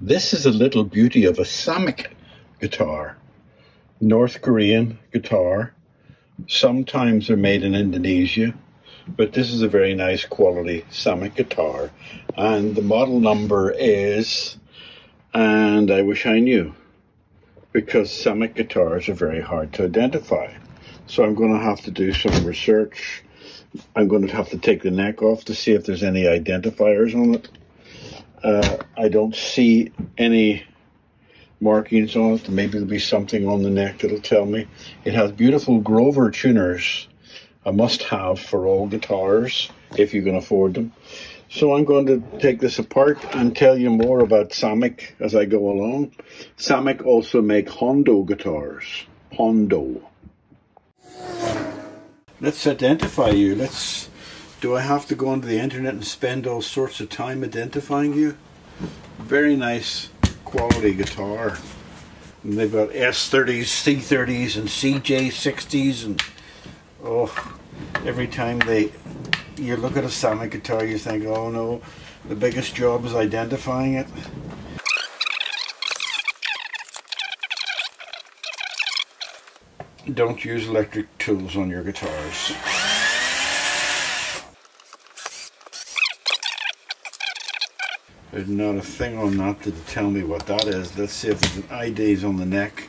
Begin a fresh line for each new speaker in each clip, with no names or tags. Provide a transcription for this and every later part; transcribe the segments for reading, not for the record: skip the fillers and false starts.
This is a little beauty of a Samick guitar. North Korean guitar. Sometimes they're made in Indonesia, but this is a very nice quality Samick guitar. And the model number is, and I wish I knew, because Samick guitars are very hard to identify. So I'm going to have to do some research. I'm going to have to take the neck off to see if there's any identifiers on it. I don't see any markings on it. Maybe there'll be something on the neck that'll tell me. It has beautiful Grover tuners, a must-have for all guitars, if you can afford them. So I'm going to take this apart and tell you more about Samick as I go along. Samick also make Hondo guitars. Hondo. Let's identify you. Do I have to go onto the internet and spend all sorts of time identifying you? Very nice quality guitar. And they've got S30s, C30s, and CJ60s, and oh, every time you look at a Samick guitar, you think, oh no, the biggest job is identifying it. Don't use electric tools on your guitars. There's not a thing on that to tell me what that is. Let's see if there's an IDs on the neck.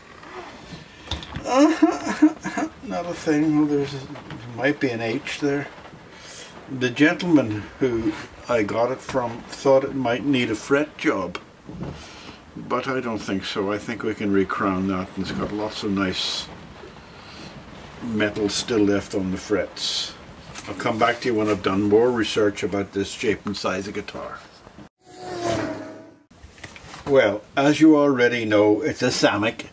Not a thing. Oh, there might be an H there. The gentleman who I got it from thought it might need a fret job, but I don't think so. I think we can recrown that, and it's got lots of nice metal still left on the frets. I'll come back to you when I've done more research about this shape and size of guitar. Well, as you already know, it's a Samick,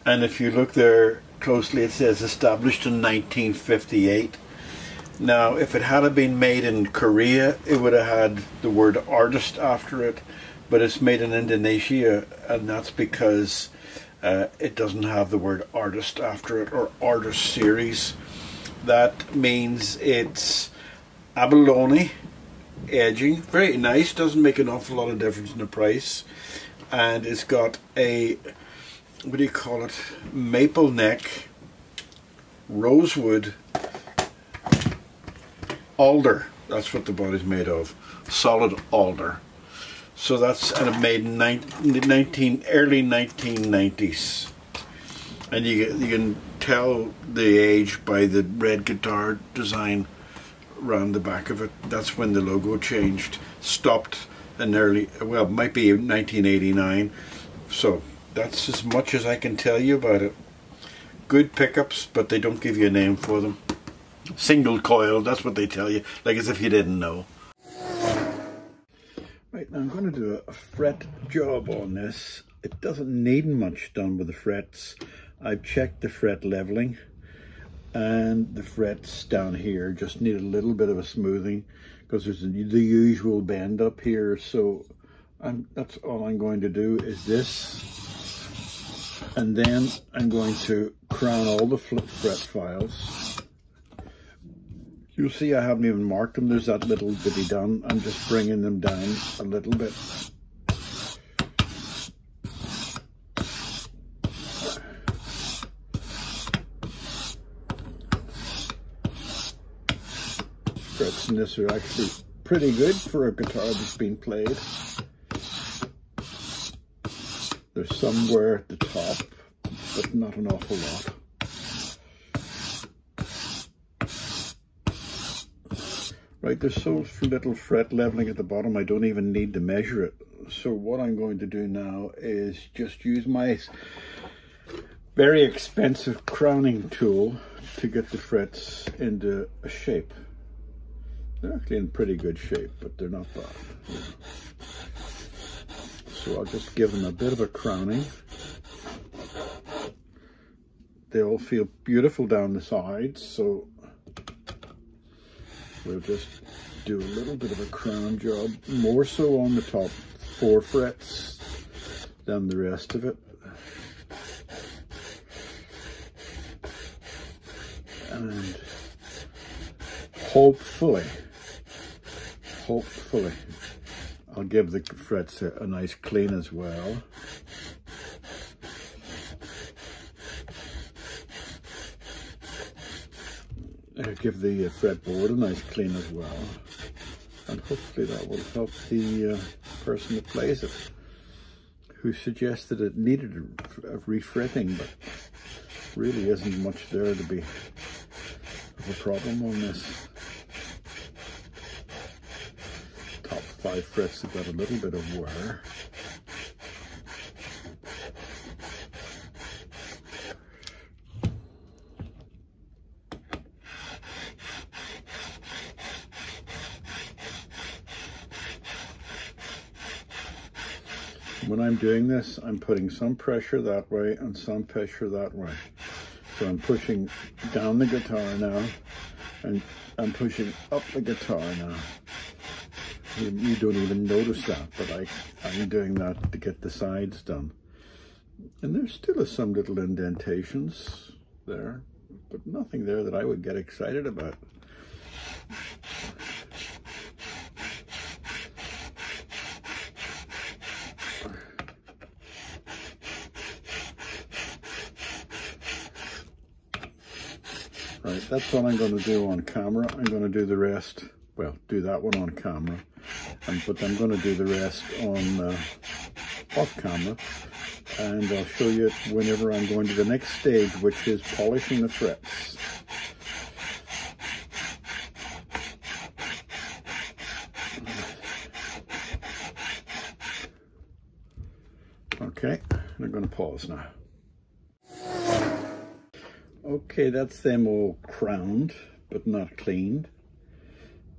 and if you look there closely, it says established in 1958. Now, if it had been made in Korea, it would have had the word artist after it, but it's made in Indonesia, and that's because it doesn't have the word artist after it, or artist series. That means it's abalone edging, very nice, doesn't make an awful lot of difference in the price, and it's got a, what do you call it, maple neck, rosewood, alder, that's what the body's made of, solid alder. So that's, and it made in early 1990s, and you can tell the age by the red guitar design around the back of it. That's when the logo changed, stopped in early, well, it might be 1989. So that's as much as I can tell you about it. Good pickups, but they don't give you a name for them. Single coil, that's what they tell you, like as if you didn't know. Right, now I'm going to do a fret job on this. It doesn't need much done with the frets. I've checked the fret leveling, and the frets down here just need a little bit of a smoothing because there's the usual bend up here. So that's all I'm going to do is this, and then I'm going to crown all the fret files. You'll see I haven't even marked them. There's that little bitty done. I'm just bringing them down a little bit. Frets in this are actually pretty good for a guitar that's been played. There's some wear at the top, but not an awful lot. Right, there's so little fret leveling at the bottom, I don't even need to measure it. So what I'm going to do now is just use my very expensive crowning tool to get the frets into a shape. They're actually in pretty good shape, but they're not bad. Yeah. So I'll just give them a bit of a crowning. They all feel beautiful down the sides, so we'll just do a little bit of a crown job, more so on the top 4 frets than the rest of it. And hopefully, I'll give the frets a nice clean as well. I'll give the fretboard a nice clean as well. And hopefully that will help the person that plays it, who suggested it needed a refretting, but really isn't much there to be of a problem on this. Top 5 frets have got a little bit of wear. When I'm doing this, I'm putting some pressure that way and some pressure that way. So I'm pushing down the guitar now, and I'm pushing up the guitar now. You don't even notice that, but I'm doing that to get the sides done. And there still is some little indentations there, but nothing there that I would get excited about. Right, that's what I'm going to do on camera. I'm going to do the rest, well, do that one on camera, but I'm going to do the rest on off camera, and I'll show you it whenever I'm going to the next stage, which is polishing the frets. Okay, I'm going to pause now. Okay, that's them all crowned, but not cleaned.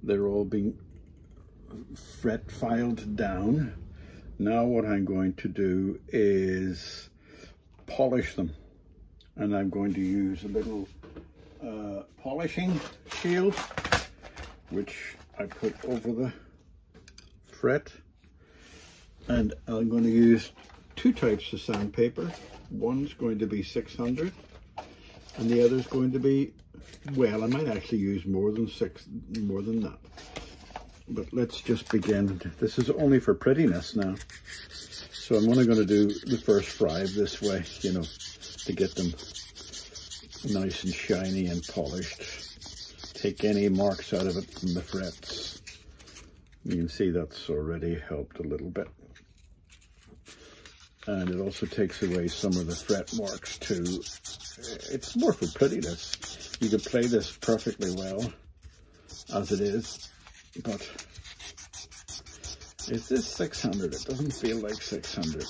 They're all being fret filed down. Now what I'm going to do is polish them. And I'm going to use a little polishing shield, which I put over the fret. And I'm going to use 2 types of sandpaper. One's going to be 600. And the other is going to be, well, I might actually use more than that. But let's just begin. This is only for prettiness now. So I'm only going to do the first 5 this way, you know, to get them nice and shiny and polished. Take any marks out of it from the frets. You can see that's already helped a little bit. And it also takes away some of the fret marks too. It's more for prettiness. You could play this perfectly well as it is, but is this 600? It doesn't feel like 600.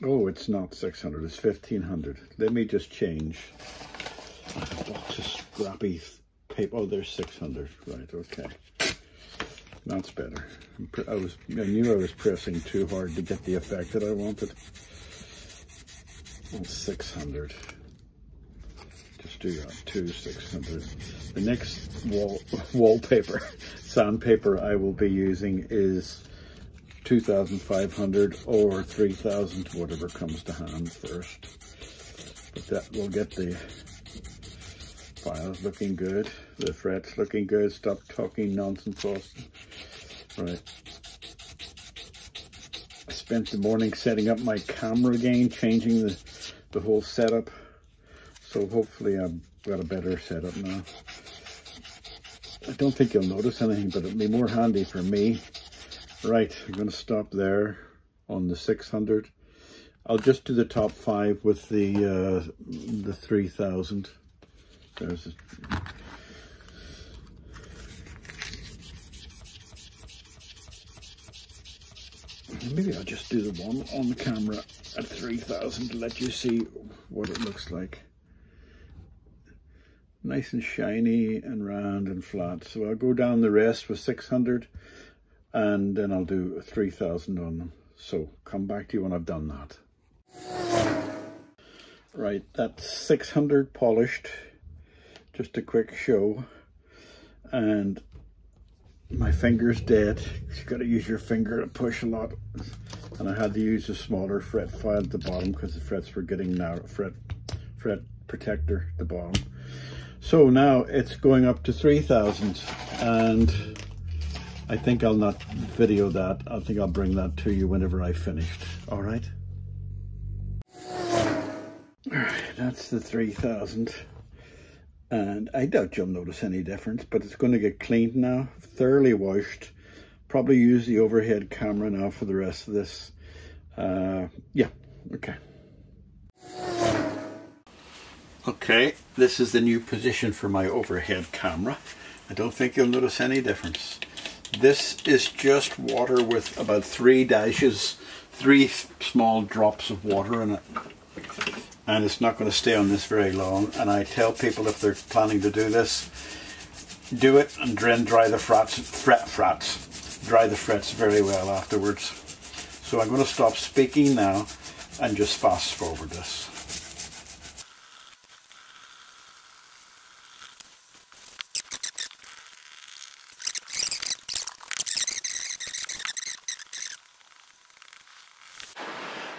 Oh, it's not 600, it's 1500. Let me just change. I have a box of scrappy paper. Oh, there's 600. Right, okay. That's better. I knew I was pressing too hard to get the effect that I wanted. 600. Just do that, 600. The next wallpaper, sandpaper I will be using is 2,500 or 3,000, whatever comes to hand first. But that will get the files looking good, the frets looking good. Stop talking nonsense, Austin. Right. I spent the morning setting up my camera again, changing the whole setup. So hopefully I've got a better setup now. I don't think you'll notice anything, but it'll be more handy for me. Right, I'm going to stop there on the 600. I'll just do the top 5 with the 3,000. There's maybe I'll just do the one on the camera at 3,000 to let you see what it looks like. Nice and shiny and round and flat. So I'll go down the rest with 600 and then I'll do 3,000 on them. So come back to you when I've done that. Right, that's 600 polished. Just a quick show. And my finger's dead. You've got to use your finger to push a lot. And I had to use a smaller fret file at the bottom because the frets were getting narrow. Fret protector at the bottom. So now it's going up to 3,000. And I think I'll not video that. I think I'll bring that to you whenever I've finished. All right. All right, that's the 3000. And I doubt you'll notice any difference, but it's going to get cleaned now, thoroughly washed. Probably use the overhead camera now for the rest of this. Yeah, okay. Okay, this is the new position for my overhead camera. I don't think you'll notice any difference. This is just water with about 3 dashes, 3 small drops of water in it. And it's not going to stay on this very long. And I tell people if they're planning to do this, do it and then dry the frets very well afterwards. So I'm going to stop speaking now and just fast forward this.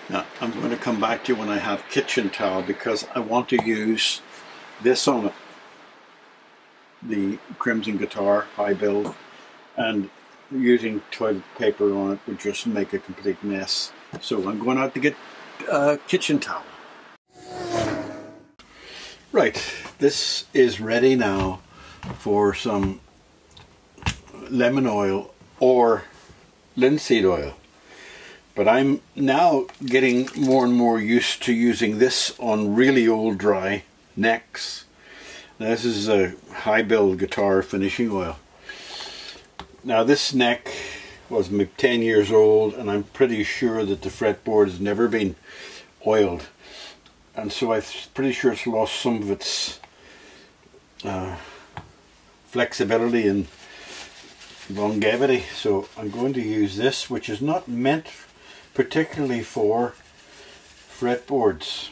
Now, I'm going to come back to you when I have kitchen towel because I want to use this on it, the Crimson Guitar High Biuld, and using toilet paper on it would just make a complete mess. So I'm going out to get kitchen towel. Right, this is ready now for some lemon oil or linseed oil. But I'm now getting more and more used to using this on really old dry necks. Now, this is a High Biuld guitar finishing oil. Now this neck was 10 years old and I'm pretty sure that the fretboard has never been oiled. And so I'm pretty sure it's lost some of its flexibility and longevity. So I'm going to use this, which is not meant particularly for fretboards.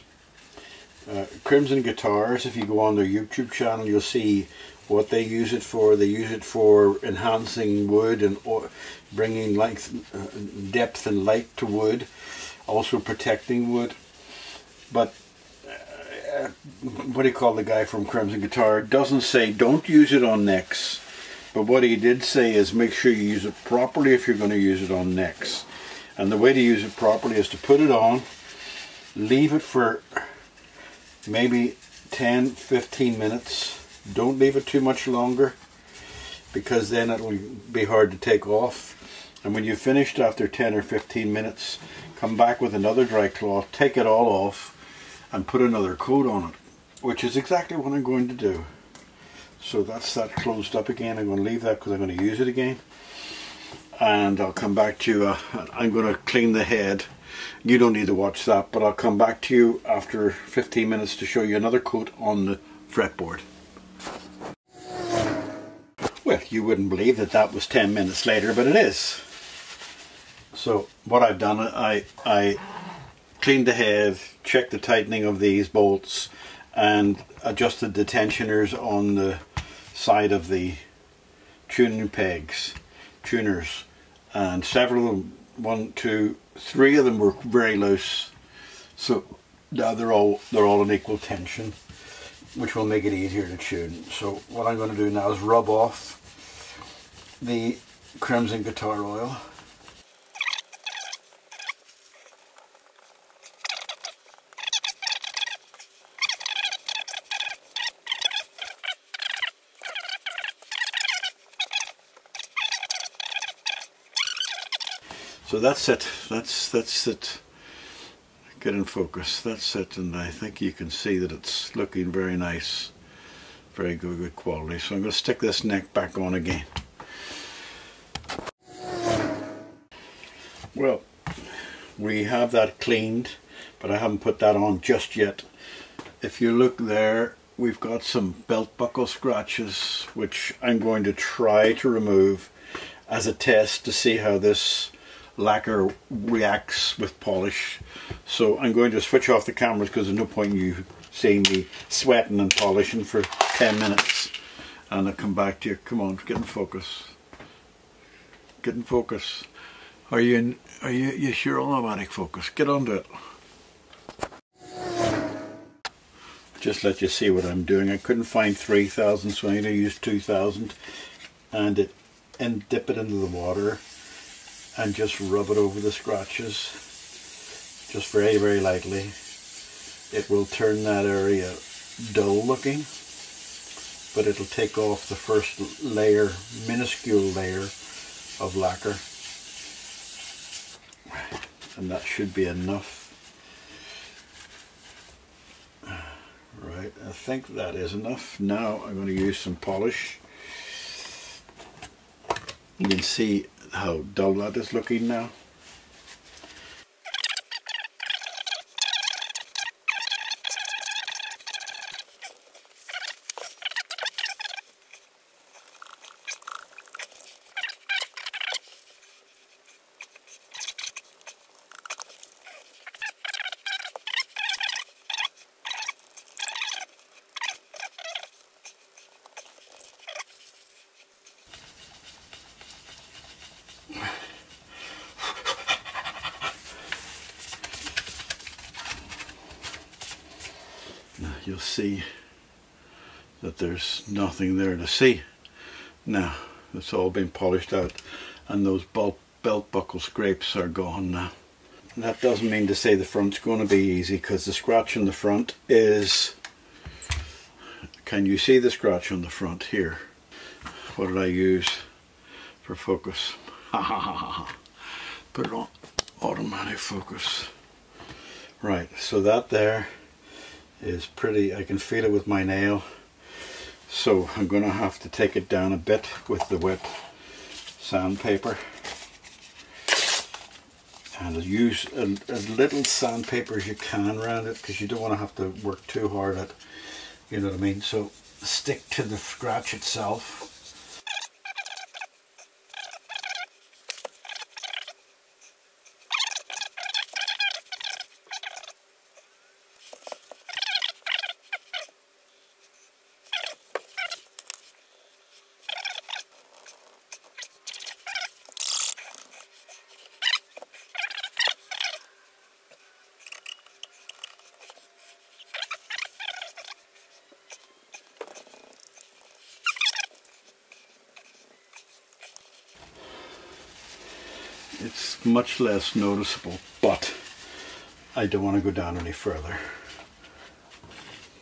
Crimson Guitars, if you go on their YouTube channel, you'll see what they use it for. They use it for enhancing wood and bringing length, depth and light to wood, also protecting wood. But what do you call the guy from Crimson Guitar doesn't say don't use it on necks, but what he did say is make sure you use it properly if you're going to use it on necks. And the way to use it properly is to put it on, leave it for maybe 10-15 minutes. Don't leave it too much longer because then it will be hard to take off. And when you've finished after 10 or 15 minutes, come back with another dry cloth, take it all off and put another coat on it, which is exactly what I'm going to do. So that's that closed up again. I'm going to leave that because I'm going to use it again. And I'll come back to you. I'm going to clean the head. You don't need to watch that, but I'll come back to you after 15 minutes to show you another coat on the fretboard. Well, you wouldn't believe that that was 10 minutes later, but it is. So what I've done, I cleaned the head, checked the tightening of these bolts, and adjusted the tensioners on the side of the tuning pegs. Tuners, and several of them, 1, 2, 3 of them were very loose, so now they're all in equal tension, which will make it easier to tune. So what I'm going to do now is rub off the Crimson Guitar oil. So that's it. That's it. Get in focus. That's it, and I think you can see that it's looking very nice, very good quality. So I'm going to stick this neck back on again. Well, we have that cleaned, but I haven't put that on just yet. If you look there, we've got some belt buckle scratches, which I'm going to try to remove as a test to see how this lacquer reacts with polish. So I'm going to switch off the cameras because there's no point in you seeing me sweating and polishing for 10 minutes. And I'll come back to you. Come on, get in focus. Get in focus. Are you sure automatic focus? Get onto it. Just let you see what I'm doing. I couldn't find 3000, so I'm going to use 2000, and it and dip it into the water and just rub it over the scratches, just very, very lightly. It will turn that area dull looking, but it'll take off the first layer, minuscule layer of lacquer, and that should be enough. Right, I think that is enough. Now I'm going to use some polish. You can see how dull that is looking now. You'll see that there's nothing there to see. Now it's all been polished out and those belt buckle scrapes are gone now. And that doesn't mean to say the front's going to be easy, because the scratch on the front is, can you see the scratch on the front here? What did I use for focus? Put it on automatic focus. Right, so that there is pretty, I can feel it with my nail, so I'm going to have to take it down a bit with the wet sandpaper, and use as little sandpaper as you can around it, because you don't want to have to work too hard at, you know what I mean, so stick to the scratch itself. It's much less noticeable, but I don't want to go down any further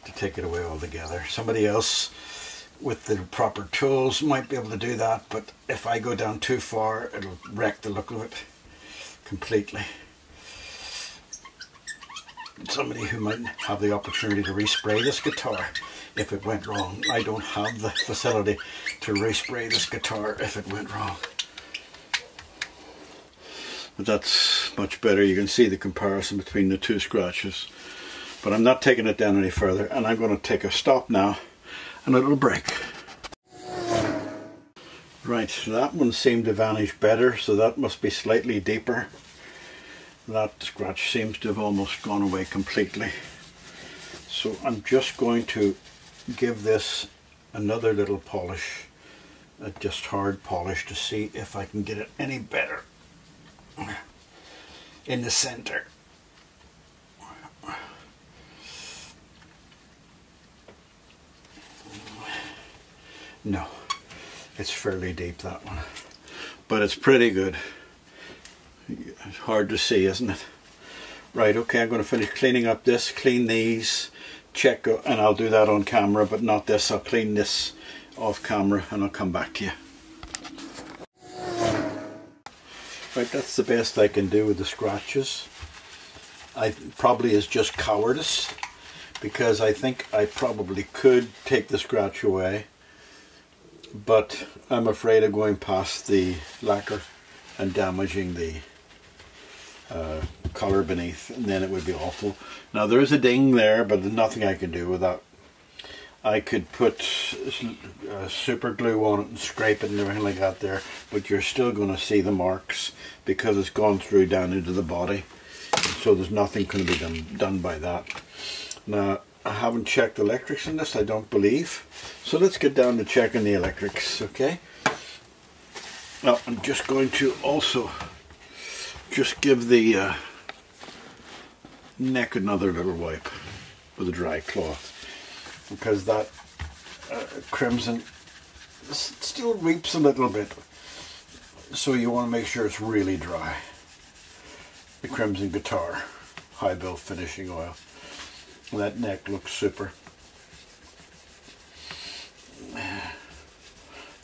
to take it away altogether. Somebody else with the proper tools might be able to do that, but if I go down too far, it'll wreck the look of it completely. Somebody who might have the opportunity to respray this guitar if it went wrong. I don't have the facility to respray this guitar if it went wrong. But that's much better. You can see the comparison between the two scratches. But I'm not taking it down any further, and I'm going to take a stop now and a little break. Right, so that one seemed to vanish better, so that must be slightly deeper. That scratch seems to have almost gone away completely. So I'm just going to give this another little polish, just hard polish, to see if I can get it any better in the center. No, it's fairly deep, that one, but it's pretty good. It's hard to see, isn't it? Right, okay, I'm going to finish cleaning up this, clean these, check, and I'll do that on camera, but not this. I'll clean this off camera and I'll come back to you. Right, that's the best I can do with the scratches. I probably is just cowardice, because I think I probably could take the scratch away, but I'm afraid of going past the lacquer and damaging the color beneath, and then it would be awful. Now there is a ding there, but there's nothing I can do with that. I could put super glue on it and scrape it and everything like that there, but you're still going to see the marks because it's gone through down into the body. So there's nothing going to be done by that. Now, I haven't checked the electrics in this, I don't believe. So let's get down to checking the electrics, okay? Now, I'm just going to also just give the neck another little wipe with a dry cloth, because that crimson still weeps a little bit, So you want to make sure it's really dry. The Crimson Guitar High Bill finishing oil. That neck looks super.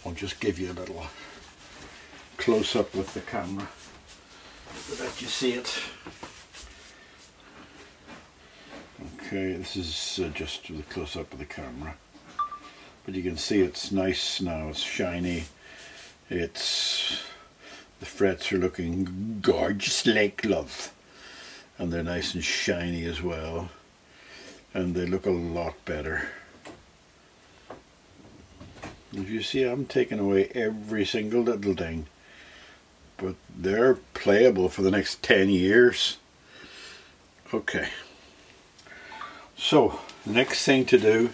I'll just give you a little close up with the camera so that you see it. Okay, this is just the close up of the camera, but you can see it's nice now. It's shiny. It's the frets are looking gorgeous like love, and they're nice and shiny as well, and they look a lot better. As you see, I'm taking away every single little thing, but they're playable for the next 10 years. Okay, so next thing to do,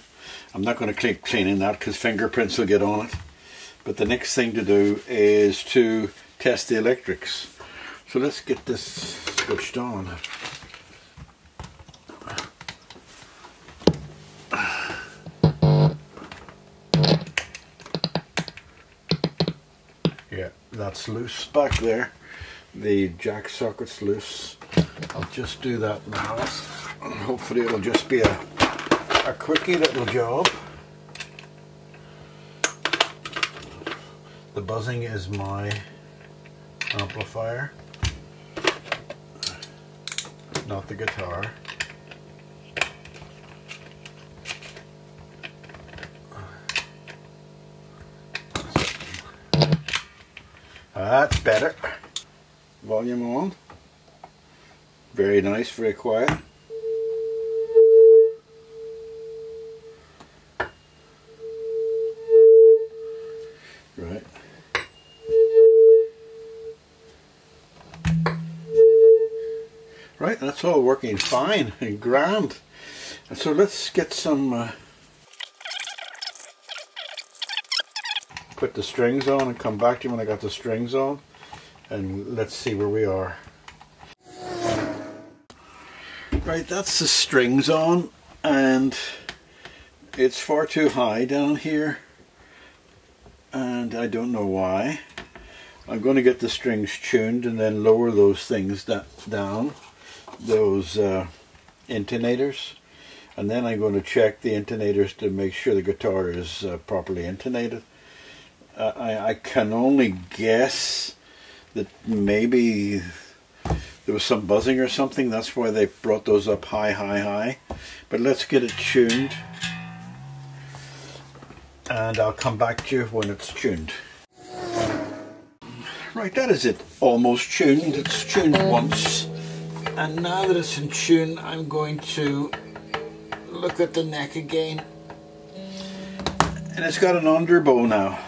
I'm not going to keep cleaning that because fingerprints will get on it, but the next thing to do is to test the electrics. So let's get this switched on. Yeah, that's loose back there. The jack socket's loose. I'll just do that now. Hopefully it'll just be a quickie little job. The buzzing is my amplifier, not the guitar. That's better. Volume on. Very nice, very quiet. Right. Right, that's all working fine and grand. And so let's get some put the strings on and come back to you when I got the strings on, and let's see where we are. Right, that's the strings on, and it's far too high down here, and I don't know why. I'm going to get the strings tuned and then lower those things down, those intonators, and then I'm going to check the intonators to make sure the guitar is properly intonated. I can only guess that maybe there was some buzzing or something. That's why they brought those up high. But let's get it tuned, and I'll come back to you when it's tuned. Right, that is it. Almost tuned. It's tuned once. And now that it's in tune, I'm going to look at the neck again. And it's got an underbow now.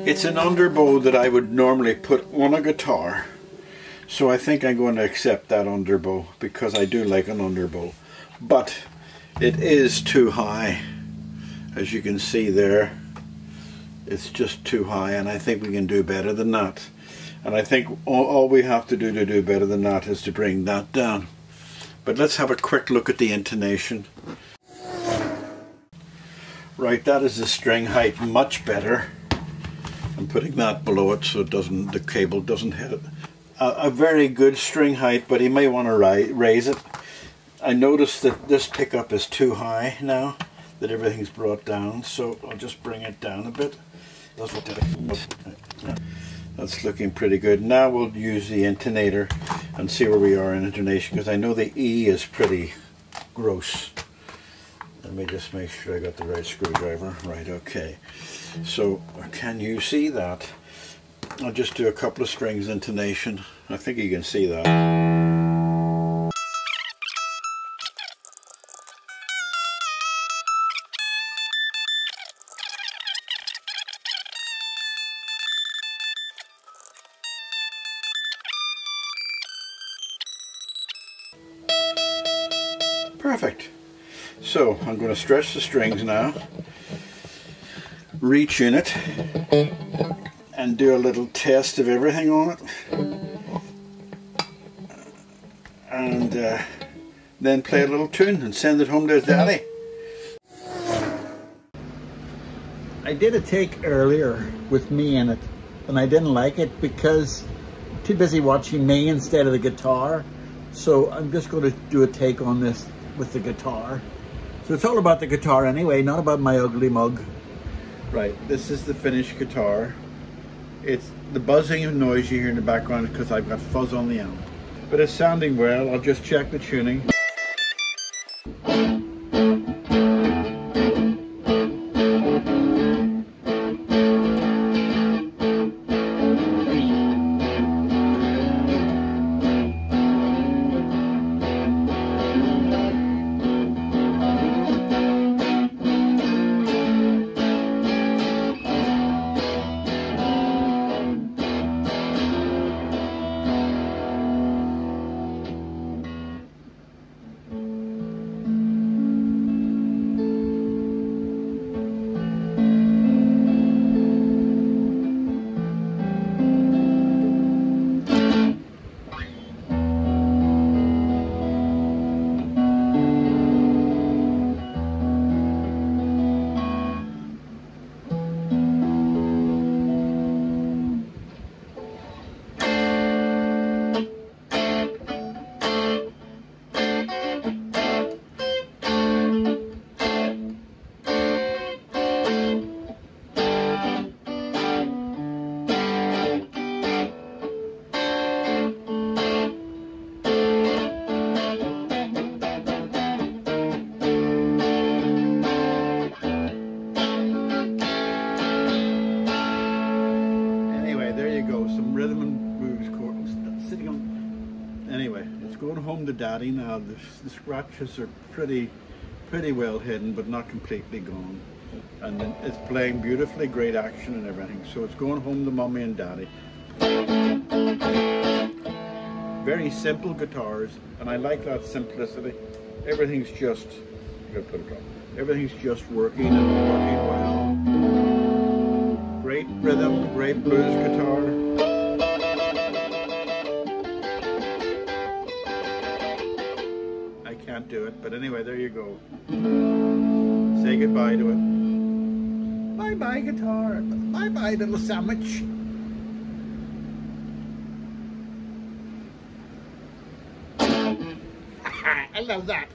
It's an underbow that I would normally put on a guitar. So I think I'm going to accept that underbow because I do like an underbow. But it is too high. As you can see there, it's just too high, and I think we can do better than that. And I think all we have to do better than that is to bring that down. But let's have a quick look at the intonation. Right, that is the string height much better. I'm putting that below it so it doesn't, the cable doesn't hit it. A very good string height, but you may want to raise it. I noticed that this pickup is too high now, that everything's brought down, so I'll just bring it down a bit. That's looking pretty good. Now we'll use the intonator and see where we are in intonation, because I know the E is pretty gross. Let me just make sure I got the right screwdriver. Right, okay. So, can you see that? I'll just do a couple of strings intonation. I think you can see that. Perfect. So I'm going to stretch the strings now, retune it, and do a little test of everything on it, and then play a little tune and send it home to his daddy. I did a take earlier with me in it,
and I didn't like it because too busy watching me instead of the guitar. So I'm just going to do a take on this with the guitar. So it's all about the guitar anyway, not about my ugly mug. Right, this is the finished guitar. It's the buzzing and noise you hear in the background because I've got fuzz on the amp. But it's sounding well. I'll just check the tuning. Anyway, it's going home to Daddy now. The scratches are pretty well hidden, but not completely gone. And then it's playing beautifully, great action and everything. So it's going home to Mommy and Daddy. Very simple guitars, and I like that simplicity. Everything's just, everything's just working and working well. Great rhythm, great blues guitar. Can't do it, but anyway, there you go. Say goodbye to it. Bye bye guitar. Bye bye little sandwich. I love that.